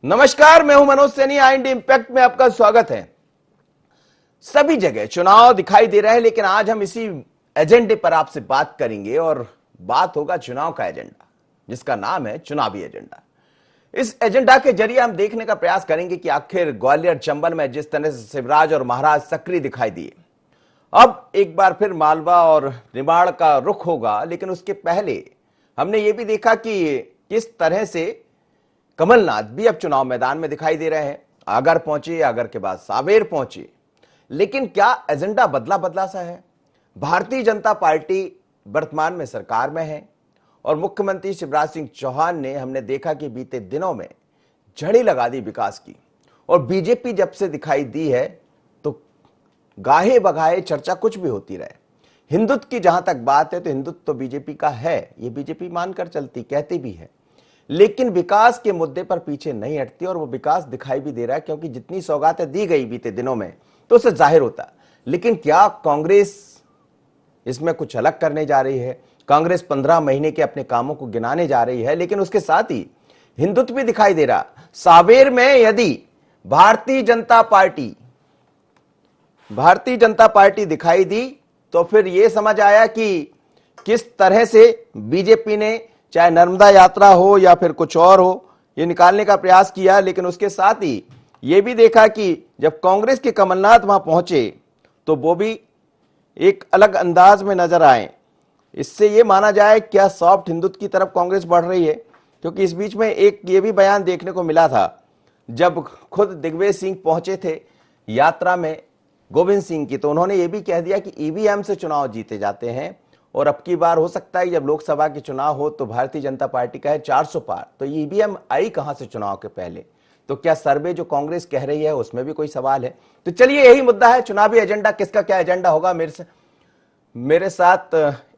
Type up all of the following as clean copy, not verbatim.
नमस्कार, मैं हूं मनोज सैनी। आईएनडी इंपैक्ट में आपका स्वागत है। सभी जगह चुनाव दिखाई दे रहे हैं, लेकिन आज हम इसी एजेंडे पर आपसे बात करेंगे और बात होगा चुनाव का एजेंडा, जिसका नाम है चुनावी एजेंडा। इस एजेंडा के जरिए हम देखने का प्रयास करेंगे कि आखिर ग्वालियर चंबल में जिस तरह से शिवराज और महाराज सक्रिय दिखाई दिए, अब एक बार फिर मालवा और निमाड़ का रुख होगा। लेकिन उसके पहले हमने ये भी देखा कि किस तरह से कमलनाथ भी अब चुनाव मैदान में दिखाई दे रहे हैं। आगर पहुंचे, आगर के बाद सावेर पहुंचे, लेकिन क्या एजेंडा बदला बदला सा है। भारतीय जनता पार्टी वर्तमान में सरकार में है और मुख्यमंत्री शिवराज सिंह चौहान ने, हमने देखा कि बीते दिनों में झड़ी लगा दी विकास की। और बीजेपी जब से दिखाई दी है तो गाहे बगाहे चर्चा कुछ भी होती रहे। हिंदुत्व की जहां तक बात है तो हिंदुत्व तो बीजेपी का है, ये बीजेपी मानकर चलती, कहती भी है, लेकिन विकास के मुद्दे पर पीछे नहीं हटती। और वो विकास दिखाई भी दे रहा है, क्योंकि जितनी सौगातें दी गई बीते दिनों में तो उससे जाहिर होता। लेकिन क्या कांग्रेस इसमें कुछ अलग करने जा रही है? कांग्रेस 15 महीने के अपने कामों को गिनाने जा रही है, लेकिन उसके साथ ही हिंदुत्व भी दिखाई दे रहा। सावेर में यदि भारतीय जनता पार्टी दिखाई दी तो फिर यह समझ आया कि किस तरह से बीजेपी ने, चाहे नर्मदा यात्रा हो या फिर कुछ और हो, ये निकालने का प्रयास किया। लेकिन उसके साथ ही ये भी देखा कि जब कांग्रेस के कमलनाथ वहां पहुंचे तो वो भी एक अलग अंदाज में नजर आए। इससे ये माना जाए क्या सॉफ्ट हिंदुत्व की तरफ कांग्रेस बढ़ रही है? क्योंकि इस बीच में एक ये भी बयान देखने को मिला था, जब खुद दिग्विजय सिंह पहुंचे थे यात्रा में गोविंद सिंह की, तो उन्होंने ये भी कह दिया कि ईवीएम से चुनाव जीते जाते हैं। और अब की बार हो सकता है जब लोकसभा के चुनाव हो तो भारतीय जनता पार्टी का है 400 पार, तो ईवीएम आई कहां से चुनाव के पहले? तो क्या सर्वे जो कांग्रेस कह रही है उसमें भी कोई सवाल है? तो चलिए, यही मुद्दा है, चुनावी एजेंडा, किसका क्या एजेंडा होगा। मेरे साथ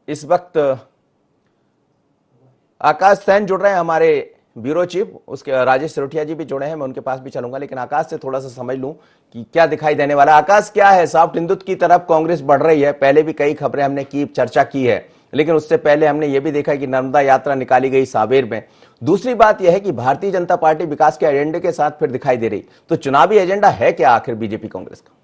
इस वक्त आकाश सैन जुड़ रहे हैं, हमारे ब्यूरो चीफ, उसके राजेश सिरोठिया जी भी जुड़े हैं, मैं उनके पास भी चलूंगा। लेकिन आकाश से थोड़ा सा समझ लूं कि क्या दिखाई देने वाला। आकाश, क्या है, सॉफ्ट हिंदुत्व की तरफ कांग्रेस बढ़ रही है? पहले भी कई खबरें हमने की, चर्चा की है, लेकिन उससे पहले हमने ये भी देखा कि नर्मदा यात्रा निकाली गई सावेर में। दूसरी बात यह है कि भारतीय जनता पार्टी विकास के एजेंडे के साथ फिर दिखाई दे रही। तो चुनावी एजेंडा है क्या आखिर बीजेपी कांग्रेस का?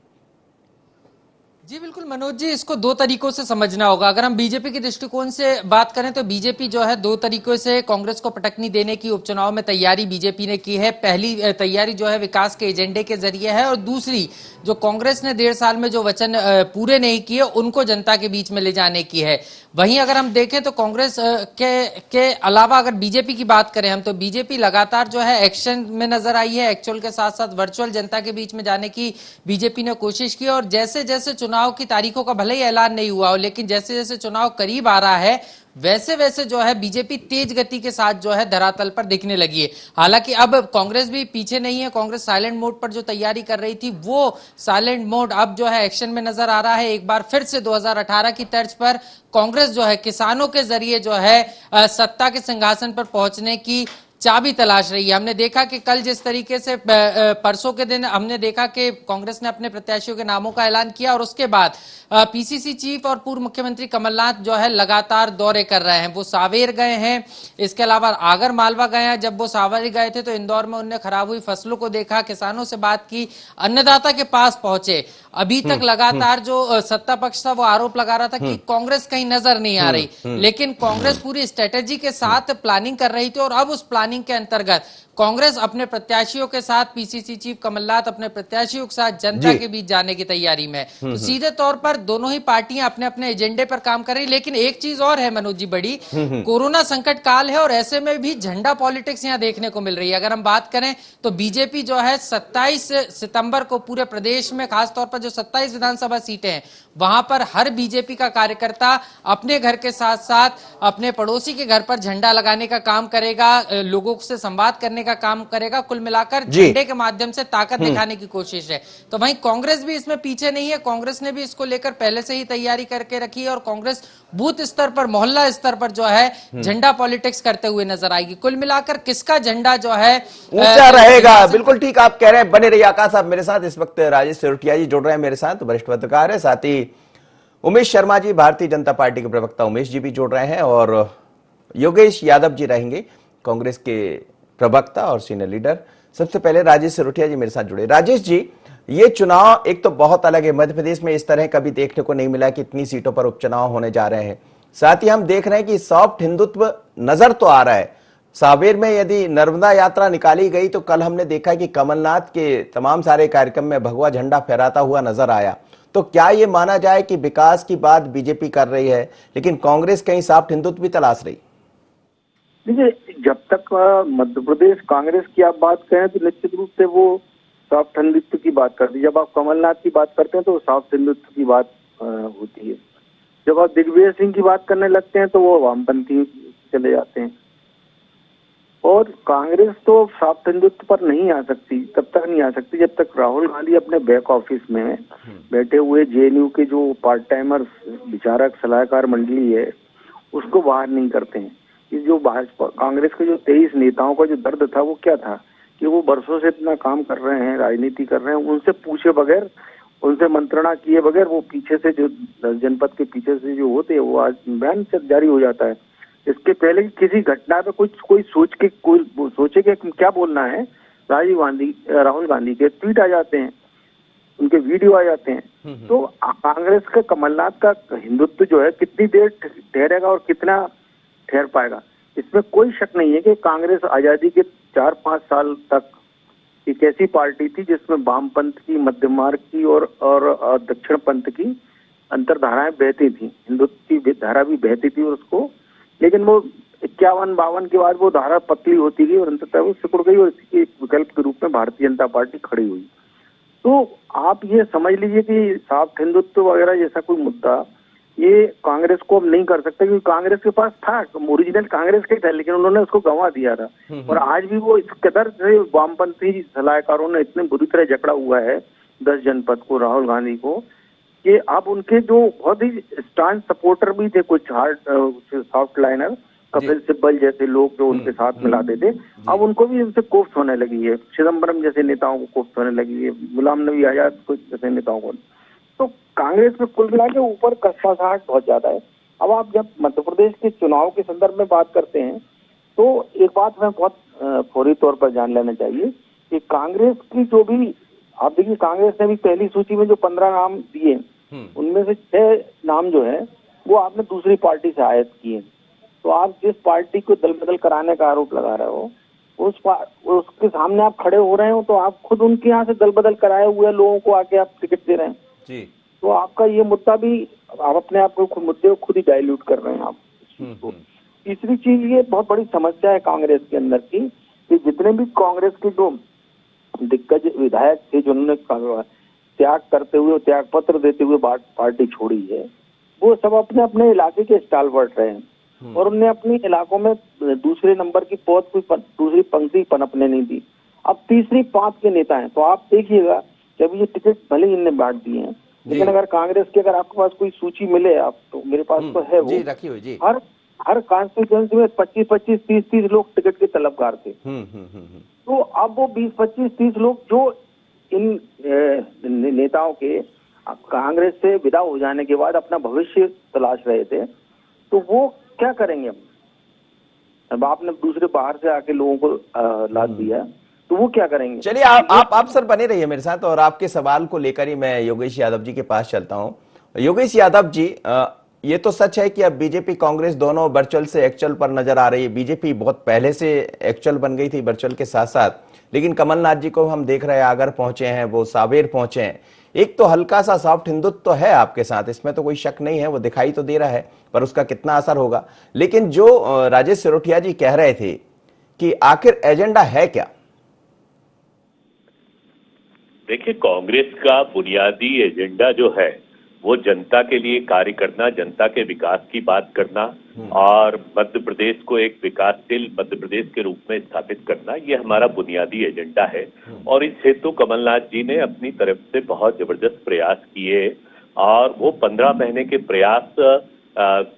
जी बिल्कुल मनोज जी, इसको दो तरीकों से समझना होगा। अगर हम बीजेपी के दृष्टिकोण से बात करें तो बीजेपी जो है दो तरीकों से कांग्रेस को पटकनी देने की उपचुनाव में तैयारी बीजेपी ने की है। पहली तैयारी जो है विकास के एजेंडे के जरिए है, और दूसरी जो कांग्रेस ने 1.5 साल में जो वचन पूरे नहीं किए उनको जनता के बीच में ले जाने की है। वहीं अगर हम देखें तो कांग्रेस के अलावा अगर बीजेपी की बात करें हम, तो बीजेपी लगातार जो है एक्शन में नजर आई है। एक्चुअल के साथ साथ वर्चुअल जनता के बीच में जाने की बीजेपी ने कोशिश की। और जैसे जैसे चुनाव की तारीखों का भले ही ऐलान नहीं हुआ हो, लेकिन जैसे जैसे चुनाव करीब आ रहा है वैसे वैसे जो है बीजेपी तेज गति के साथ जो है धरातल पर दिखने लगी है। हालांकि अब कांग्रेस भी पीछे नहीं है। कांग्रेस साइलेंट मोड पर जो तैयारी कर रही थी वो साइलेंट मोड अब जो है एक्शन में नजर आ रहा है। एक बार फिर से 2018 की तर्ज पर कांग्रेस जो है किसानों के जरिए जो है सत्ता के सिंहासन पर पहुंचने की चाबी तलाश रही है। हमने देखा कि कल जिस तरीके से परसों के दिन हमने देखा कि कांग्रेस ने अपने प्रत्याशियों के नामों का ऐलान किया, और उसके बाद पीसीसी चीफ और पूर्व मुख्यमंत्री कमलनाथ जो है लगातार दौरे कर रहे हैं। वो सावेर गए हैं, इसके अलावा आगर मालवा गए हैं। जब वो सावेर गए थे तो इंदौर में उन्होंने खराब हुई फसलों को देखा, किसानों से बात की, अन्नदाता के पास पहुंचे। अभी तक लगातार जो सत्ता पक्ष था वो आरोप लगा रहा था कि कांग्रेस कहीं नजर नहीं आ रही, लेकिन कांग्रेस पूरी स्ट्रेटेजी के साथ प्लानिंग कर रही थी। और अब उस प्लानिंग के अंतर्गत कांग्रेस अपने प्रत्याशियों के साथ, पीसीसी चीफ कमलनाथ अपने प्रत्याशियों के साथ जनता के बीच जाने की तैयारी में। तो सीधे तौर पर दोनों ही पार्टियां अपने अपने एजेंडे पर काम कर रही। लेकिन एक चीज और है मनोज जी, बड़ी कोरोना संकट काल है और ऐसे में भी झंडा पॉलिटिक्स यहां देखने को मिल रही है। अगर हम बात करें तो बीजेपी जो है 27 सितंबर को पूरे प्रदेश में, खासतौर पर जो 27 विधानसभा सीटें हैं वहां पर हर बीजेपी का कार्यकर्ता अपने घर के साथ साथ अपने पड़ोसी के घर पर झंडा लगाने का काम करेगा, लोगों से संवाद करने का काम करेगा। कुल मिलाकर झंडे के माध्यम से ताकत दिखाने की कोशिश है। तो वहीं कांग्रेस भी इसमें पीछे नहीं है। कांग्रेस ने भी इसको लेकर पहले से ही तैयारी करके रखी है और कांग्रेस बूथ स्तर पर, मोहल्ला स्तर पर जो है झंडा पॉलिटिक्स करते हुए नजर आएगी। कुल मिलाकर किसका झंडा जो है ऊंचा रहेगा। बिल्कुल ठीक आप कह रहे हैं। बने रहिए आकाश साहब मेरे साथ। इस वक्त राजेश सिरोठिया जी जुड़ रहे हैं मेरे साथ, वरिष्ठ पत्रकार है। साथ ही उमेश शर्मा जी, भारतीय जनता पार्टी के प्रवक्ता उमेश जी भी जुड़ रहे हैं, और योगेश यादव जी रहेंगे, कांग्रेस के प्रवक्ता और सीनियर लीडर। सबसे पहले राजेश सिरोठिया जी मेरे साथ जुड़े। राजेश जी, ये चुनाव एक तो बहुत अलग है, मध्य प्रदेश में इस तरह कभी देखने को नहीं मिला कि इतनी सीटों पर उपचुनाव होने जा रहे हैं। साथ ही हम देख रहे हैं कि सॉफ्ट हिंदुत्व नजर तो आ रहा है। सावेर में यदि नर्मदा यात्रा निकाली गई तो कल हमने देखा कि कमलनाथ के तमाम सारे कार्यक्रम में भगवा झंडा फहराता हुआ नजर आया। तो क्या ये माना जाए कि विकास की बात बीजेपी कर रही है लेकिन कांग्रेस कहीं सॉफ्ट हिंदुत्व भी तलाश रही? देखिए, जब तक मध्य प्रदेश कांग्रेस की आप बात करें तो निश्चित रूप से वो सॉफ्ट हिंदुत्व की बात करती है। जब आप कमलनाथ की बात करते हैं तो सॉफ्ट हिंदुत्व की बात होती है। जब आप दिग्विजय सिंह की बात करने लगते हैं तो वो वामपंथी चले जाते हैं। और कांग्रेस तो सॉफ्ट हिंदुत्व पर नहीं आ सकती, तब तक नहीं आ सकती जब तक राहुल गांधी अपने बैक ऑफिस में बैठे हुए जेएनयू के जो पार्ट टाइमर विचारक सलाहकार मंडली है उसको बाहर नहीं करते हैं। इस जो भाजपा कांग्रेस के जो 23 नेताओं का जो दर्द था वो क्या था कि वो बरसों से इतना काम कर रहे हैं, राजनीति कर रहे हैं, उनसे पूछे बगैर, उनसे मंत्रणा किए बगैर वो पीछे से जो जनपद के पीछे से जो होते हैं वो आज बयान जारी हो जाता है। इसके पहले किसी घटना पे कोई सोचे कि क्या बोलना है, राहुल गांधी के ट्वीट आ जाते हैं, उनके वीडियो आ जाते हैं। तो कांग्रेस का कमलनाथ का हिंदुत्व जो है कितनी देर ठहरेगा और कितना ठहर पाएगा, इसमें कोई शक नहीं है कि कांग्रेस आजादी के 4-5 साल तक एक ऐसी पार्टी थी जिसमें वामपंथ की, मध्य मार्ग की और दक्षिण पंथ की अंतरधाराएं बहती थी, हिंदुत्व की धारा भी बहती थी और उसको, लेकिन वो 51-52 के बाद वो धारा पतली होती गई और अंततः वो सिकुड़ गई और इसके विकल्प के रूप में भारतीय जनता पार्टी खड़ी हुई। तो आप ये समझ लीजिए कि सॉफ्ट हिंदुत्व वगैरह जैसा कोई मुद्दा ये कांग्रेस को अब नहीं कर सकता, क्योंकि कांग्रेस के पास था, ओरिजिनल कांग्रेस का ही था, लेकिन उन्होंने उसको गंवा दिया था। और आज भी वो इस कदर से वामपंथी सलाहकारों ने इतने बुरी तरह जकड़ा हुआ है 10 जनपद को, राहुल गांधी को, कि अब उनके जो बहुत ही स्टांस सपोर्टर भी थे, कुछ hard soft liner, Kapil Sibal जैसे लोग जो उनके साथ मिलाते थे, अब उनको भी उनसे कोफ्त होने लगी है। चिदम्बरम जैसे नेताओं को कोफ्त होने लगी है, गुलाम नबी आजाद कुछ जैसे नेताओं को। तो कांग्रेस में कुल मिला के ऊपर कस्साहट बहुत ज्यादा है। अब आप जब मध्य प्रदेश के चुनाव के संदर्भ में बात करते हैं तो एक बात में बहुत फौरी तौर पर जान लेना चाहिए कि कांग्रेस की जो भी, आप देखिए कांग्रेस ने भी पहली सूची में जो 15 नाम दिए उनमें से 6 नाम जो है वो आपने दूसरी पार्टी से आयत किए। तो आप जिस पार्टी को दल बदल कराने का आरोप लगा रहे हो उसके सामने आप खड़े हो रहे हो, तो आप खुद उनके यहाँ से दल बदल कराए हुए लोगों को आके आप टिकट दे रहे हैं जी। तो आपका ये मुद्दा भी, आप अपने आप को मुद्दे को खुद ही डाइल्यूट कर रहे हैं आप। तीसरी चीज, ये बहुत बड़ी समस्या है कांग्रेस के अंदर की कि जितने भी कांग्रेस के जो दिग्गज विधायक थे जिन्होंने त्याग करते हुए, त्याग पत्र देते हुए पार्टी छोड़ी है, वो सब अपने अपने इलाके के स्टालवर्ट रहे हैं और उन्हें अपने इलाकों में दूसरे नंबर की पद, दूसरी पंक्ति पनपने नहीं दी। अब तीसरी पांच के नेता हैं। तो आप देखिएगा जब ये टिकट भले ही इनने बांट दिए हैं, लेकिन अगर कांग्रेस की अगर आपके पास कोई सूची मिले, आप तो मेरे पास तो है वो, रखी हुई जी, हर कॉन्स्टिट्यूएंसी में 25-25, 30-30 लोग टिकट के तलबगार थे। तो अब वो 20-25-30 लोग जो इन नेताओं के कांग्रेस से विदा हो जाने के बाद अपना भविष्य तलाश रहे थे, तो वो क्या करेंगे? अब आपने दूसरे बाहर से आके लोगों को लाद दिया, तो वो क्या करेंगे? चलिए आप सर बने रहिए मेरे साथ और आपके सवाल को लेकर ही मैं योगेश यादव जी के पास चलता हूं। योगेश यादव जी, ये तो सच है कि अब बीजेपी कांग्रेस दोनों वर्चुअल से एक्चुअल पर नजर आ रही है। बीजेपी बहुत पहले से एक्चुअल बन गई थी वर्चुअल के साथ साथ, लेकिन कमलनाथ जी को हम देख रहे हैं आगर पहुंचे हैं, वो सावेर पहुंचे हैं। एक तो हल्का सा सॉफ्ट हिंदुत्व तो है आपके साथ, इसमें तो कोई शक नहीं है, वो दिखाई तो दे रहा है, पर उसका कितना असर होगा। लेकिन जो राजेश सिरोठिया जी कह रहे थे कि आखिर एजेंडा है क्या? देखिए, कांग्रेस का बुनियादी एजेंडा जो है वो जनता के लिए कार्य करना, जनता के विकास की बात करना और मध्य प्रदेश को एक विकासशील मध्य प्रदेश के रूप में स्थापित करना, ये हमारा बुनियादी एजेंडा है। और इस हेतु कमलनाथ जी ने अपनी तरफ से बहुत जबरदस्त प्रयास किए और वो 15 महीने के प्रयास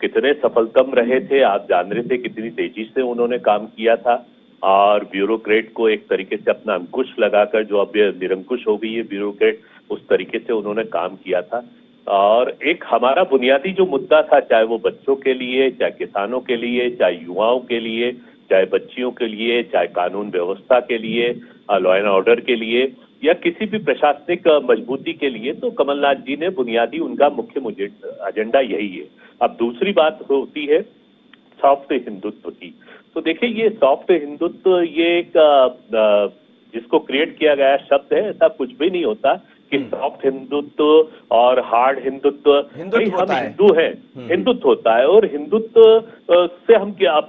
कितने सफलतम रहे थे आप जान रहे थे, कितनी तेजी से उन्होंने काम किया था और ब्यूरोक्रेट को एक तरीके से अपना अंकुश लगाकर, जो अब निरंकुश हो गई है ब्यूरोक्रेट, उस तरीके से उन्होंने काम किया था। और एक हमारा बुनियादी जो मुद्दा था, चाहे वो बच्चों के लिए, चाहे किसानों के लिए, चाहे युवाओं के लिए, चाहे बच्चियों के लिए, चाहे कानून व्यवस्था के लिए, लॉ एंड ऑर्डर के लिए, या किसी भी प्रशासनिक मजबूती के लिए, तो कमलनाथ जी ने बुनियादी उनका मुख्य एजेंडा यही है। अब दूसरी बात होती है सॉफ्ट हिंदुत्व की। तो देखिए, ये सॉफ्ट हिंदुत्व ये एक जिसको क्रिएट किया गया शब्द है, ऐसा कुछ भी नहीं होता कि सॉफ्ट हिंदुत्व और हार्ड हिंदुत्व। भाई हम हिंदू हैं, हिंदुत्व होता है, और हिंदुत्व से हम क्या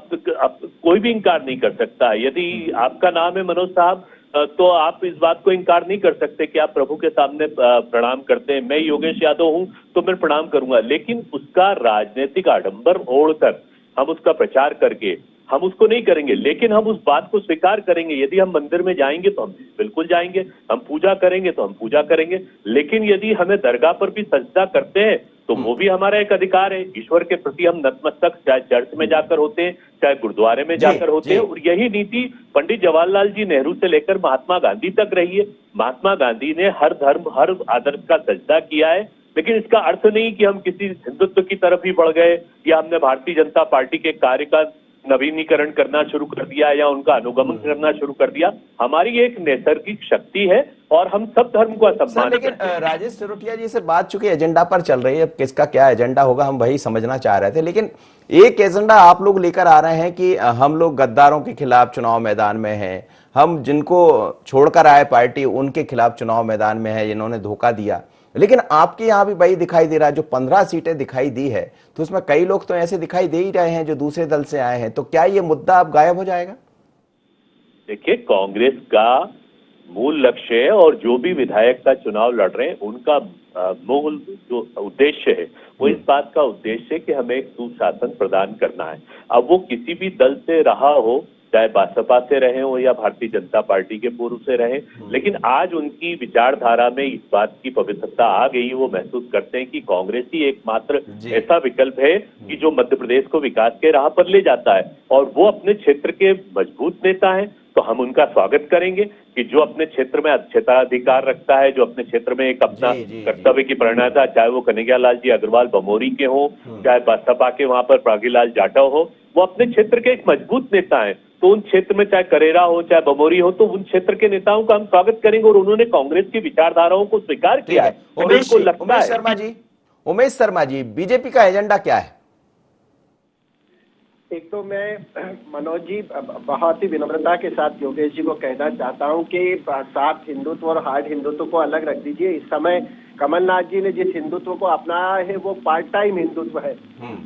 कोई भी इंकार नहीं कर सकता। यदि आपका नाम है मनोज साहब, तो आप इस बात को इंकार नहीं कर सकते कि आप प्रभु के सामने प्रणाम करते हैं। मैं योगेश यादव हूं तो मैं प्रणाम करूंगा, लेकिन उसका राजनीतिक आडंबर ओढ़कर हम उसका प्रचार करके हम उसको नहीं करेंगे। लेकिन हम उस बात को स्वीकार करेंगे। यदि हम मंदिर में जाएंगे तो हम बिल्कुल जाएंगे, हम पूजा करेंगे तो हम पूजा करेंगे, लेकिन यदि हमें दरगाह पर भी सजदा करते हैं तो वो भी हमारा एक अधिकार है। ईश्वर के प्रति हम नतमस्तक चाहे चर्च में जाकर होते हैं, चाहे गुरुद्वारे में जाकर होते हैं, और यही नीति पंडित जवाहरलाल जी नेहरू से लेकर महात्मा गांधी तक रही है। महात्मा गांधी ने हर धर्म, हर आदर्श का सजदा किया है, लेकिन इसका अर्थ नहीं कि हम किसी हिंदुत्व की तरफ ही बढ़ गए, या हमने भारतीय जनता पार्टी के कार्य का नवीनीकरण करना शुरू कर दिया या उनका अनुगमन करना शुरू कर दिया। हमारी एक नैसर्गिक शक्ति है और हम सब धर्म को सम्मान करते हैं। लेकिन राजेश सिरोटिया जी से बात चूंकि एजेंडा पर चल रही है, किसका क्या एजेंडा होगा हम वही समझना चाह रहे थे। लेकिन एक एजेंडा आप लोग लेकर आ रहे हैं कि हम लोग गद्दारों के खिलाफ चुनाव मैदान में हैं, हम जिनको छोड़कर आए पार्टी उनके खिलाफ चुनाव मैदान में है, जिन्होंने धोखा दिया। लेकिन आपके यहाँ भी वही दिखाई दे रहा है, जो 15 सीटें दिखाई दी है, तो उसमें कई लोग तो ऐसे दिखाई दे ही रहे हैं जो दूसरे दल से आए हैं। तो क्या ये मुद्दा अब गायब हो जाएगा? देखिए, कांग्रेस का मूल लक्ष्य है, और जो भी विधायक का चुनाव लड़ रहे हैं उनका मूल जो उद्देश्य है वो इस बात का उद्देश्य है कि हमें एक सुशासन प्रदान करना है। अब वो किसी भी दल से रहा हो, चाहे बसपा से रहे हो या भारतीय जनता पार्टी के पूर्व से रहे, लेकिन आज उनकी विचारधारा में इस बात की पवित्रता आ गई, वो महसूस करते हैं कि कांग्रेस ही एकमात्र ऐसा विकल्प है कि जो मध्य प्रदेश को विकास के राह पर ले जाता है, और वो अपने क्षेत्र के मजबूत नेता हैं। तो हम उनका स्वागत करेंगे कि जो अपने क्षेत्र में क्षेत्राधिकार रखता है, जो अपने क्षेत्र में एक अपना कर्तव्य की परिणता, चाहे वो कन्हैयालाल जी अग्रवाल बमोरी के हो, चाहे बसपा के वहां पर प्रागीलाल जाटव हो, वो अपने क्षेत्र के एक मजबूत नेता है। तो उन क्षेत्र में चाहे करेरा हो, चाहे बमोरी हो, तो उन क्षेत्र के नेताओं का हम स्वागत करेंगे, और उन्होंने कांग्रेस की विचारधाराओं को स्वीकार किया है। उमेश शर्मा जी, बीजेपी का एजेंडा क्या है? एक तो मैं मनोज जी बहुत ही विनम्रता के साथ योगेश जी को कहना चाहता हूं कि सॉफ्ट हिंदुत्व और हार्ड हिंदुत्व को अलग रख दीजिए। इस समय कमलनाथ जी ने जिस हिंदुत्व को अपनाया है वो पार्ट टाइम हिंदुत्व है,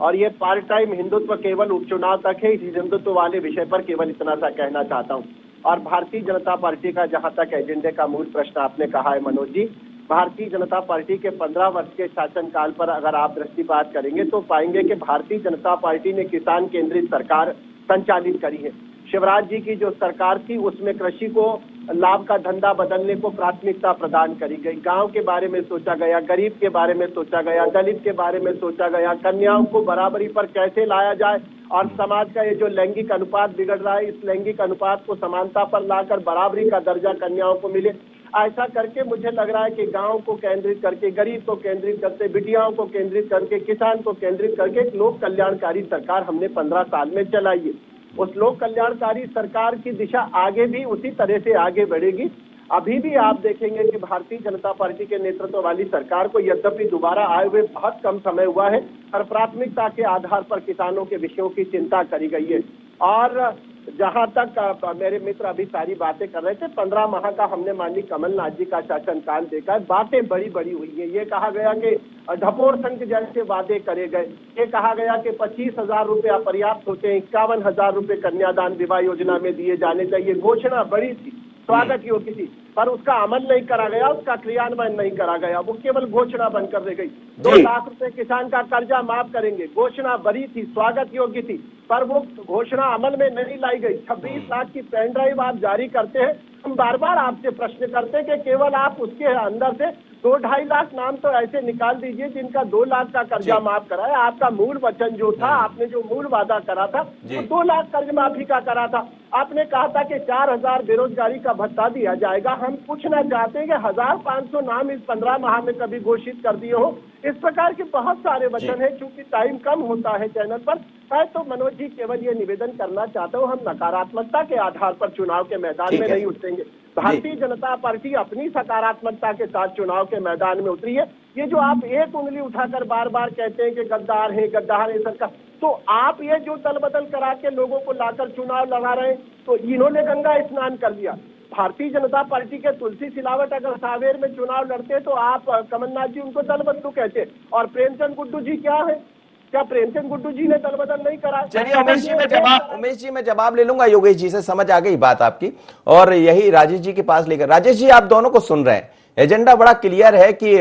और ये पार्ट टाइम हिंदुत्व केवल उपचुनाव तक है। इस हिंदुत्व वाले विषय पर केवल इतना सा कहना चाहता हूँ। और भारतीय जनता पार्टी का जहां तक एजेंडे का मूल प्रश्न आपने कहा है मनोज जी, भारतीय जनता पार्टी के 15 वर्ष के शासनकाल पर अगर आप दृष्टिपात करेंगे तो पाएंगे कि भारतीय जनता पार्टी ने किसान केंद्रित सरकार संचालित करी है। शिवराज जी की जो सरकार थी उसमें कृषि को लाभ का धंधा बदलने को प्राथमिकता प्रदान करी गई। गांव के बारे में सोचा गया, गरीब के बारे में सोचा गया, दलित के बारे में सोचा गया, कन्याओं को बराबरी पर कैसे लाया जाए, और समाज का ये जो लैंगिक अनुपात बिगड़ रहा है, इस लैंगिक अनुपात को समानता पर लाकर बराबरी का दर्जा कन्याओं को मिले। ऐसा करके मुझे लग रहा है कि गांव को केंद्रित करके, गरीब को केंद्रित करके, बिटियाओं को केंद्रित करके, किसान को केंद्रित करके एक लोक कल्याणकारी सरकार हमने 15 साल में चलाई है। उस लोक कल्याणकारी सरकार की दिशा आगे भी उसी तरह से आगे बढ़ेगी। अभी भी आप देखेंगे कि भारतीय जनता पार्टी के नेतृत्व वाली सरकार को यद्यपि दोबारा आए हुए बहुत कम समय हुआ है, और प्राथमिकता के आधार पर किसानों के विषयों की चिंता करी गई है। और जहां तक मेरे मित्र अभी सारी बातें कर रहे थे, 15 माह का हमने माननीय कमलनाथ जी का शासनकाल देखा है। बातें बड़ी बड़ी हुई है। ये कहा गया कि ढपोर संघ जैसे वादे करे गए, ये कहा गया कि 25,000 रुपया पर्याप्त होते हैं, 51,000 रुपये कन्यादान विवाह योजना में दिए जाने चाहिए। घोषणा बड़ी थी, स्वागत योग्य थी, पर उसका अमल नहीं करा गया, उसका क्रियान्वयन नहीं करा गया, वो केवल घोषणा बनकर रह गई। 2 लाख रुपए किसान का कर्जा माफ करेंगे, घोषणा बड़ी थी, स्वागत योग्य थी, पर वो घोषणा अमल में नहीं लाई गई। 26 लाख की पेन ड्राइव आप जारी करते हैं। हम बार बार आपसे प्रश्न करते हैं कि केवल आप उसके अंदर से 2-2.5 लाख नाम तो ऐसे निकाल दीजिए जिनका 2 लाख का कर्जा माफ करा है। आपका मूल वचन जो था, आपने जो मूल वादा करा था वो 2 लाख कर्ज माफी का करा था। आपने कहा था कि 4,000 बेरोजगारी का भत्ता दिया जाएगा। हम पूछना चाहते हैं कि 1,500 नाम इस 15 माह में कभी घोषित कर दिए हो। इस प्रकार के बहुत सारे वचन है। चूंकि टाइम कम होता है चैनल पर, मैं तो मनोज जी केवल ये निवेदन करना चाहता हूँ, हम नकारात्मकता के आधार पर चुनाव के मैदान में नहीं उतरेंगे। भारतीय जनता पार्टी अपनी सकारात्मकता के साथ चुनाव के मैदान में उतरी है। ये जो आप एक उंगली उठाकर बार बार कहते हैं कि गद्दार है सरकार, तो आप ये जो दल बदल करा के लोगों को लाकर चुनाव लड़ा रहे हैं, तो इन्होंने गंगा स्नान कर लिया। भारतीय जनता पार्टी के तुलसी सिलावट अगर सावेर में चुनाव लड़ते तो आप कमलनाथ जी उनको दल बदलू कहते, और प्रेमचंद गुड्डू जी क्या है? क्या प्रेमचंद गुड्डू जी ने दल बदल नहीं करा? चलिए उमेश जी मैं जवाब ले लूंगा योगेश जी से, समझ आ गई बात आपकी, और यही राजेश जी के पास लेकर। राजेश जी, आप दोनों को सुन रहे हैं, एजेंडा बड़ा क्लियर है कि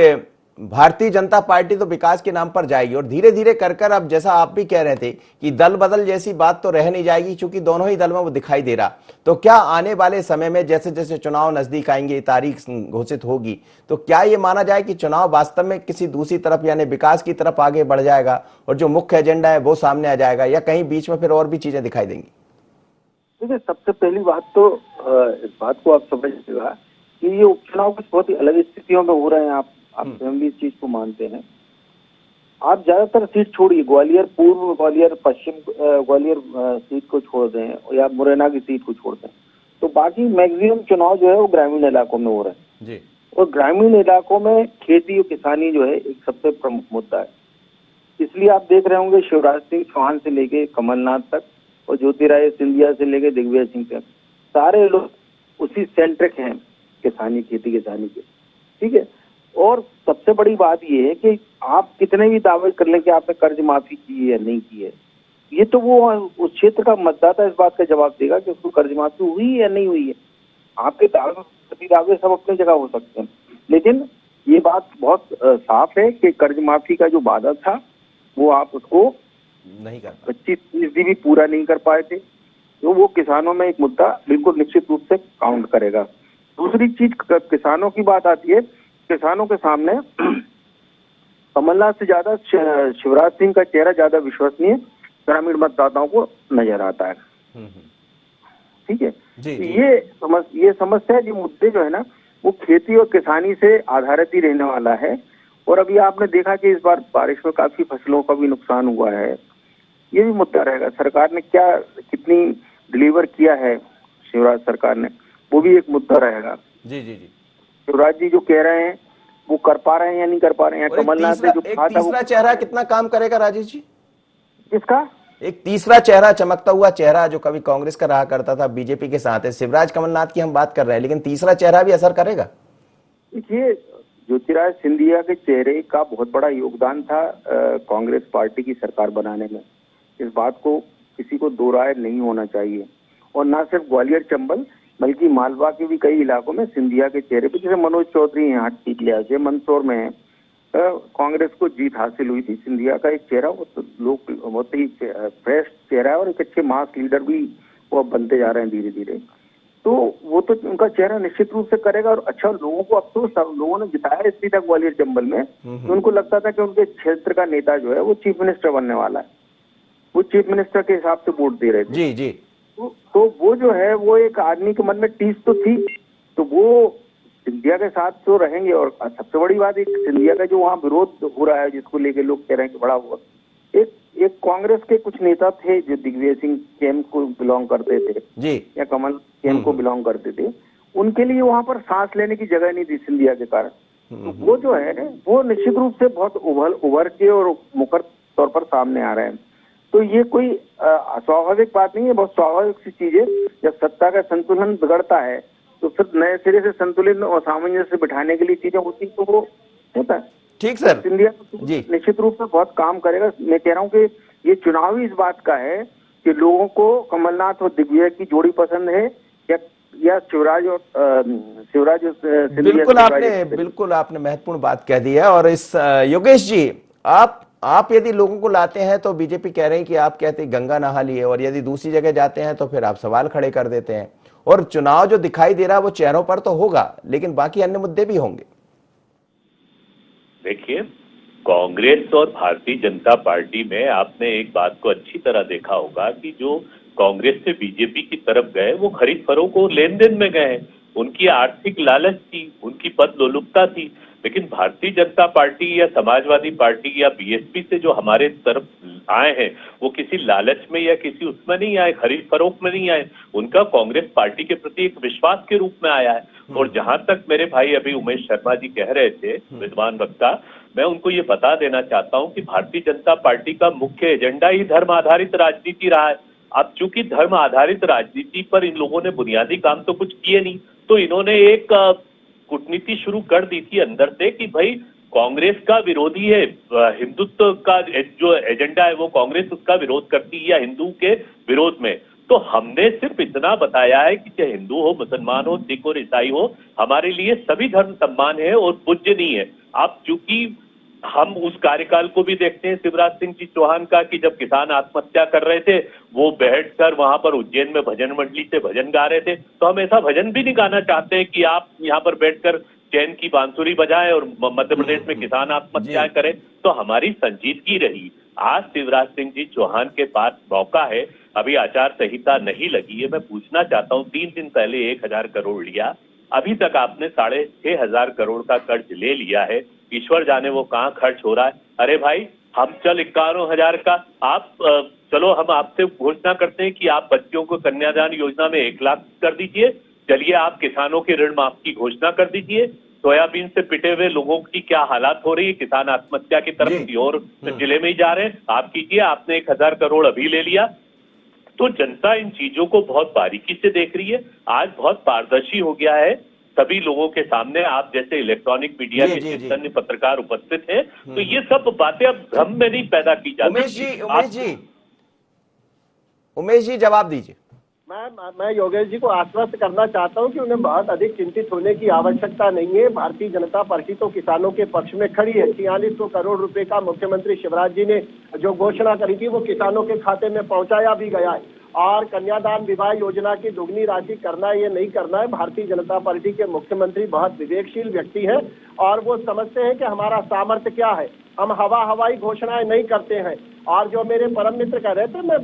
भारतीय जनता पार्टी तो विकास के नाम पर जाएगी, और धीरे धीरे कर अब जैसा आप भी कह रहे थे कि दल बदल जैसी बात तो रह नहीं जाएगी, क्योंकि दोनों ही दल में वो दिखाई दे रहा। तो क्या आने वाले समय में जैसे जैसे चुनाव नजदीक आएंगे, तारीख घोषित होगी, तो क्या ये माना जाए कि चुनाव वास्तव में किसी दूसरी तरफ यानी विकास की तरफ आगे बढ़ जाएगा और जो मुख्य एजेंडा है वो सामने आ जाएगा, या कहीं बीच में फिर और भी चीजें दिखाई देंगी? देखिए, सबसे पहली बात तो इस बात को आप समझिएगा कि ये उपचुनाव कुछ बहुत ही अलग स्थितियों में हो रहे हैं। आप स्वयं भी इस चीज को मानते हैं। आप ज्यादातर सीट छोड़िए, ग्वालियर पूर्व, ग्वालियर पश्चिम, ग्वालियर सीट को छोड़ दें या मुरैना की सीट को छोड़ दें, तो बाकी मैक्सिमम चुनाव जो है वो ग्रामीण इलाकों में हो रहे हैं जी। और ग्रामीण इलाकों में खेती और किसानी जो है एक सबसे प्रमुख मुद्दा है। इसलिए आप देख रहे होंगे शिवराज सिंह चौहान से लेके कमलनाथ तक और ज्योतिरादित्य सिंधिया से लेके दिग्विजय सिंह तक, सारे लोग उसी सेंट्रिक हैं किसानी, खेती किसानी के, ठीक है। और सबसे बड़ी बात यह है कि आप कितने भी दावे कर लें कि आपने कर्ज माफी की है या नहीं की है, ये तो वो उस क्षेत्र का मतदाता इस बात का जवाब देगा कि उसको कर्ज माफी हुई है या नहीं हुई है। आपके दावे सब अपनी जगह हो सकते हैं, लेकिन ये बात बहुत साफ है कि कर्ज माफी का जो वादा था वो आप उसको नहीं कर 25% भी पूरा नहीं कर पाए थे, तो वो किसानों में एक मुद्दा बिल्कुल निश्चित रूप से काउंट करेगा। दूसरी चीज, किसानों की बात आती है, किसानों के सामने कमलनाथ से ज्यादा शिवराज सिंह का चेहरा ज्यादा विश्वसनीय ग्रामीण मतदाताओं को नजर आता है, ठीक है जी, जी। ये समस्या, ये मुद्दे जो है ना वो खेती और किसानी से आधारित ही रहने वाला है। और अभी आपने देखा कि इस बार बारिश में काफी फसलों का भी नुकसान हुआ है, ये भी मुद्दा रहेगा। सरकार ने कितनी डिलीवर किया है शिवराज सरकार ने, वो भी एक मुद्दा रहेगा जी जी जी। शिवराज जी जो कह रहे हैं वो कर पा रहे हैं या नहीं कर पा रहे हैं। कमलनाथ ने जो कहा था, तीसरा चेहरा कितना काम करेगा राजेश जी? किसका? एक तीसरा चेहरा, चमकता हुआ चेहरा जो कभी कांग्रेस का रहा करता था, बीजेपी के साथ है, शिवराज कमलनाथ की हम बात कर रहे हैं, लेकिन तीसरा चेहरा भी असर करेगा? देखिए, ज्योतिरादित्य सिंधिया के चेहरे का बहुत बड़ा योगदान था कांग्रेस पार्टी की सरकार बनाने में, इस बात को किसी को दो राय नहीं होना चाहिए। और ना सिर्फ ग्वालियर चंबल बल्कि मालवा के भी कई इलाकों में सिंधिया के चेहरे पे, जैसे मनोज चौधरी यहाँ जीत लिया, जैसे मंदसौर में कांग्रेस को जीत हासिल हुई थी, सिंधिया का एक चेहरा, वो तो लोग बहुत ही फ्रेश चेहरा है और एक अच्छे मास लीडर भी वो अब बनते जा रहे हैं धीरे धीरे, तो वो तो उनका चेहरा निश्चित रूप से करेगा। और अच्छा, लोगों को अब तो सब लोगों ने जिताया इसी तक ग्वालियर चंबल में, तो उनको लगता था कि उनके क्षेत्र का नेता जो है वो चीफ मिनिस्टर बनने वाला है, वो चीफ मिनिस्टर के हिसाब से वोट दे रहे थे जी जी। तो वो जो है वो एक आदमी के मन में टीस तो थी, तो वो सिंधिया के साथ तो रहेंगे। और सबसे बड़ी बात, एक सिंधिया का जो वहाँ विरोध हो रहा है जिसको लेके लोग कह रहे हैं कि बड़ा हुआ, एक कांग्रेस के कुछ नेता थे जो दिग्विजय सिंह कैंप को बिलोंग करते थे जी, या कमल कैंप को बिलोंग करते थे, उनके लिए वहाँ पर सांस लेने की जगह नहीं थी सिंधिया के कारण। तो वो जो है वो निश्चित रूप से बहुत उभर के और मुखर तौर पर सामने आ रहे हैं। तो ये कोई स्वाभाविक बात नहीं है, बहुत स्वाभाविक सी चीज है। जब सत्ता का संतुलन बिगड़ता है तो फिर नए सिरे से संतुलन और सामंजस्य बिठाने के लिए चीजें होती तो वो होता है। ठीक सर, इंडिया जी निश्चित रूप से बहुत काम करेगा। मैं कह रहा हूँ कि ये चुनाव ही इस बात का है कि लोगों को कमलनाथ और दिग्विजय की जोड़ी पसंद है या शिवराज और सिंधिया। बिल्कुल आपने महत्वपूर्ण बात कह दी है। और इस योगेश जी, आप यदि लोगों को लाते हैं तो बीजेपी कह रहे हैं कि आप कहते हैं गंगा नहा लिए, और यदि दूसरी जगह जाते हैं तो फिर आप सवाल खड़े कर देते हैं। और चुनाव जो दिखाई दे रहा है वो चेहरों पर तो होगा, लेकिन बाकी अन्य मुद्दे भी होंगे। देखिए, कांग्रेस और भारतीय जनता पार्टी में आपने एक बात को अच्छी तरह देखा होगा कि जो कांग्रेस से बीजेपी की तरफ गए वो खरीद फरोख्त को लेन देन में गए, उनकी आर्थिक लालच थी, उनकी पद लोलुपता थी। लेकिन भारतीय जनता पार्टी या समाजवादी पार्टी या बीएसपी से जो हमारे तरफ आए हैं वो किसी लालच में या किसी उसमें नहीं आए, खरीद फरोख्त में नहीं आए, उनका कांग्रेस पार्टी के प्रति एक विश्वास के रूप में आया है। और जहां तक मेरे भाई अभी उमेश शर्मा जी कह रहे थे, विद्वान वक्ता, मैं उनको ये बता देना चाहता हूं कि भारतीय जनता पार्टी का मुख्य एजेंडा ही धर्म आधारित राजनीति रहा है। अब चूंकि धर्म आधारित राजनीति पर इन लोगों ने बुनियादी काम तो कुछ किए नहीं, तो इन्होंने एक कूटनीति शुरू कर दी थी अंदर से कि भाई कांग्रेस का विरोधी है, हिंदुत्व का जो एजेंडा है वो कांग्रेस उसका विरोध करती है या हिंदू के विरोध में। तो हमने सिर्फ इतना बताया है कि चाहे हिंदू हो, मुसलमान हो, सिख और ईसाई हो, हमारे लिए सभी धर्म सम्मान है और पूज्य नहीं है। अब चूंकि हम उस कार्यकाल को भी देखते हैं शिवराज सिंह जी चौहान का कि जब किसान आत्महत्या कर रहे थे वो बैठकर वहां पर उज्जैन में भजन मंडली से भजन गा रहे थे, तो हम ऐसा भजन भी नहीं गाना चाहते हैं कि आप यहाँ पर बैठकर चैन की बांसुरी बजाएं और मध्य प्रदेश में किसान आत्महत्या करें। तो हमारी संजीदगी रही। आज शिवराज सिंह जी चौहान के पास मौका है, अभी आचार संहिता नहीं लगी है। मैं पूछना चाहता हूँ, 3 दिन पहले 1000 करोड़ लिया, अभी तक आपने 6500 करोड़ का कर्ज ले लिया है, ईश्वर जाने वो कहाँ खर्च हो रहा है। अरे भाई, हम चल 51,000 का, आप चलो हम आपसे घोषणा करते हैं कि आप बच्चियों को कन्यादान योजना में 1 लाख कर दीजिए। चलिए आप किसानों के ऋण माफ की घोषणा कर दीजिए। सोयाबीन से पिटे हुए लोगों की क्या हालात हो रही है, किसान आत्महत्या की तरफ और जिले में ही जा रहे हैं, आप कीजिए। आपने 1000 करोड़ अभी ले लिया। तो जनता इन चीजों को बहुत बारीकी से देख रही है। आज बहुत पारदर्शी हो गया है सभी लोगों के सामने। आप जैसे इलेक्ट्रॉनिक मीडिया के चैतन्य पत्रकार उपस्थित हैं, तो ये सब बातें अब भ्रम में नहीं पैदा की जाती। उमेश जी जवाब दीजिए। मैं योगेश जी को आश्वस्त करना चाहता हूं कि उन्हें बहुत अधिक चिंतित होने की आवश्यकता नहीं है। भारतीय जनता पार्टी तो किसानों के पक्ष में खड़ी है। 4600 करोड़ रुपए का मुख्यमंत्री शिवराज जी ने जो घोषणा करी थी वो किसानों के खाते में पहुंचाया भी गया है। और कन्यादान विवाह योजना की दुगनी राशि करना है, ये नहीं करना है। भारतीय जनता पार्टी के मुख्यमंत्री बहुत विवेकशील व्यक्ति हैं और वो समझते हैं कि हमारा सामर्थ्य क्या है। हम हवाई घोषणाएं नहीं करते हैं। और जो मेरे परम मित्र कह रहे थे, मैं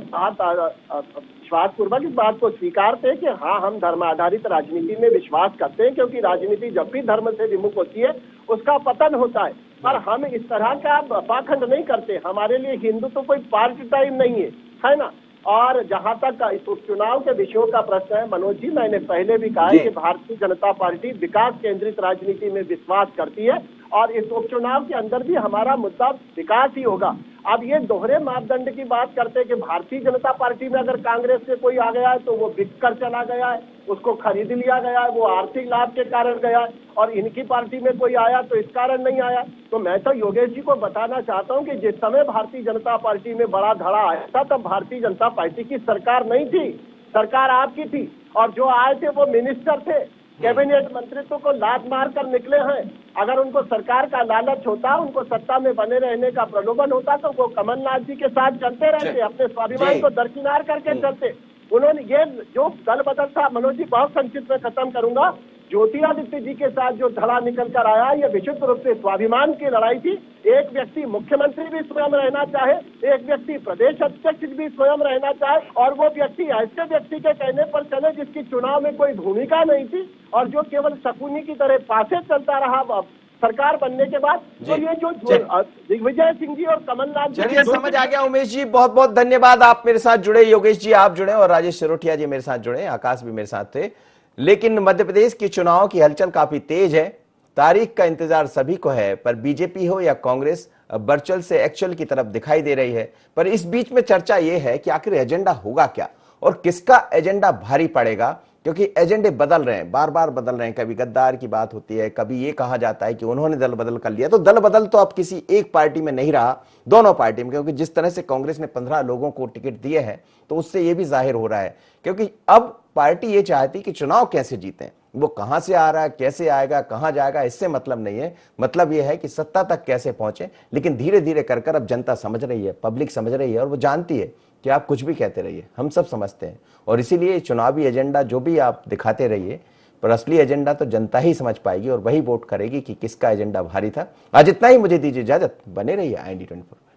विश्वासपूर्वक इस बात को स्वीकारते हैं कि हाँ, हम धर्म आधारित राजनीति में विश्वास करते हैं, क्योंकि राजनीति जब भी धर्म से विमुख होती है उसका पतन होता है। पर हम इस तरह का पाखंड नहीं करते। हमारे लिए हिंदू तो कोई पार्टी टाइम नहीं है ना। और जहां तक इस उपचुनाव के विषयों का प्रश्न है, मनोज जी, मैंने पहले भी कहा है कि भारतीय जनता पार्टी विकास केंद्रित राजनीति में विश्वास करती है और इस उपचुनाव के अंदर भी हमारा मुद्दा विकास ही होगा। अब ये दोहरे मापदंड की बात करते हैं कि भारतीय जनता पार्टी में अगर कांग्रेस से कोई आ गया है तो वो बिक कर चला गया है, उसको खरीद लिया गया है, वो आर्थिक लाभ के कारण गया है, और इनकी पार्टी में कोई आया तो इस कारण नहीं आया। तो मैं तो योगेश जी को बताना चाहता हूं कि जिस समय भारतीय जनता पार्टी में बड़ा धड़ा आया था तब भारतीय जनता पार्टी की सरकार नहीं थी, सरकार आपकी थी। और जो आए थे वो मिनिस्टर थे, कैबिनेट मंत्रित्व को लात मार कर निकले हैं। अगर उनको सरकार का लालच होता, उनको सत्ता में बने रहने का प्रलोभन होता तो वो कमलनाथ जी के साथ चलते रहते, अपने स्वाभिमान को दरकिनार करके चलते। उन्होंने ये जो दल बदल था, मनोज जी बहुत संक्षिप्त में खत्म करूंगा, ज्योतिरादित्य जी के साथ जो धड़ा निकल कर आया, ये विशुद्ध रूप से स्वाभिमान की लड़ाई थी। एक व्यक्ति मुख्यमंत्री भी स्वयं रहना चाहे, एक व्यक्ति प्रदेश अध्यक्ष भी स्वयं रहना चाहे, और वो व्यक्ति ऐसे व्यक्ति के कहने पर चले जिसकी चुनाव में कोई भूमिका नहीं थी और जो केवल शकुनी की तरह पासे चलता रहा सरकार बनने के बाद। तो ये जो दिग्विजय सिंह जी और कमलनाथ जी, चलिए समझ आ गया। उमेश जी बहुत बहुत धन्यवाद, आप मेरे साथ जुड़े, योगेश जी आप जुड़े और राजेश सिरोठिया जी मेरे साथ जुड़े, आकाश भी मेरे साथ थे। लेकिन मध्य प्रदेश के चुनाव की हलचल काफी तेज है, तारीख का इंतजार सभी को है, पर बीजेपी हो या कांग्रेस वर्चुअल से एक्चुअल की तरफ दिखाई दे रही है। पर इस बीच में चर्चा यह है कि आखिर एजेंडा होगा क्या और किसका एजेंडा भारी पड़ेगा, क्योंकि एजेंडे बदल रहे हैं, बार बार बदल रहे हैं। कभी गद्दार की बात होती है, कभी ये कहा जाता है कि उन्होंने दल बदल कर लिया। तो दल बदल तो अब किसी एक पार्टी में नहीं रहा, दोनों पार्टी में, क्योंकि जिस तरह से कांग्रेस ने 15 लोगों को टिकट दिए हैं तो उससे ये भी जाहिर हो रहा है, क्योंकि अब पार्टी ये चाहती कि चुनाव कैसे जीतें, वो कहां से आ रहा है, कैसे आएगा, कहां जाएगा, इससे मतलब नहीं है। मतलब यह है कि सत्ता तक कैसे पहुंचे। लेकिन धीरे धीरे कर कर अब जनता समझ रही है, पब्लिक समझ रही है, और वो जानती है कि आप कुछ भी कहते रहिए, हम सब समझते हैं। और इसीलिए चुनावी एजेंडा जो भी आप दिखाते रहिए, पर असली एजेंडा तो जनता ही समझ पाएगी और वही वोट करेगी कि किसका एजेंडा भारी था। आज इतना ही, मुझे दीजिए इजाजत, बने रहिए IND24।